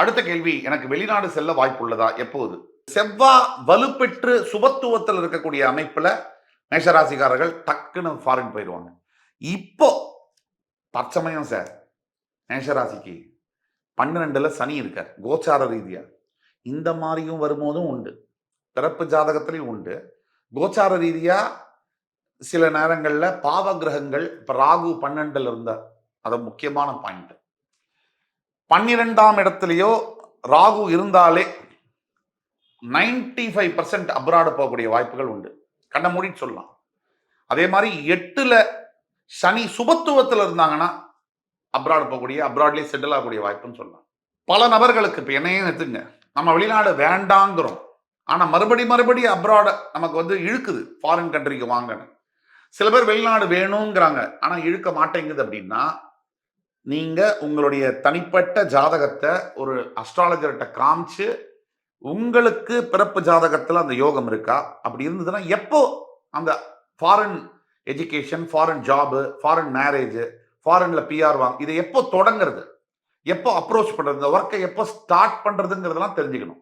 அடுத்த கேள்வி, எனக்கு வெளிநாடு செல்ல வாய்ப்புள்ளதா? எப்போது? செவ்வா வலுப்பெற்று சுபத்துவத்தில் இருக்கக்கூடிய அமைப்புல மேஷராசிக்காரர்கள் டக்குன்னு ஃபாரின் போயிருவாங்க. இப்போ தற்சமயம் சார் மேஷராசிக்கு 12ல சனி இருக்கார் கோச்சார ரீதியா. இந்த மாதிரியும் வரும்போதும் உண்டு. பிறப்பு ஜாதகத்திலையும் உண்டு. கோச்சார ரீதியா சில நேரங்கள்ல பாவ கிரகங்கள் இப்ப ராகு 12ல இருந்தார். அது முக்கியமான பாயிண்ட். 12ஆம் இடத்திலேயோ ராகு இருந்தாலே 95% அப்ராடு போகக்கூடிய வாய்ப்புகள் உண்டு. கண்ண மூடிட்டு சொல்லலாம். அதே மாதிரி 8ல சனி சுபத்துவத்தில் இருந்தாங்கன்னா அப்ராடு போகக்கூடிய அப்ராட்லயே செட்டில் ஆகக்கூடிய வாய்ப்புன்னு சொல்லலாம். பல நபர்களுக்கு இப்ப என்னையே எடுத்துங்க, நம்ம வெளிநாடு வேண்டாங்கிறோம். ஆனா மறுபடி அப்ராட் நமக்கு இழுக்குது ஃபாரின் கண்ட்ரிக்கு வாங்கன்னு. சில பேர் வெளிநாடு வேணுங்கிறாங்க, ஆனா இழுக்க மாட்டேங்குது அப்படின்னா, நீங்க உங்களுடைய தனிப்பட்ட ஜாதகத்தை ஒரு அஸ்ட்ராலஜர்கிட்ட காமிச்சு உங்களுக்கு பிறப்பு ஜாதகத்துல அந்த யோகம் இருக்கா? அப்படி இருந்ததுன்னா எப்போ அந்த foreign education, foreign job, foreign marriage, ஃபாரின்ல பிஆர் வாங்க இதை எப்போ தொடங்குறது? எப்போ அப்ரோச் பண்றது? இந்த ஒர்க்கை எப்போ ஸ்டார்ட் பண்றதுங்கிறதெல்லாம் தெரிஞ்சுக்கணும்.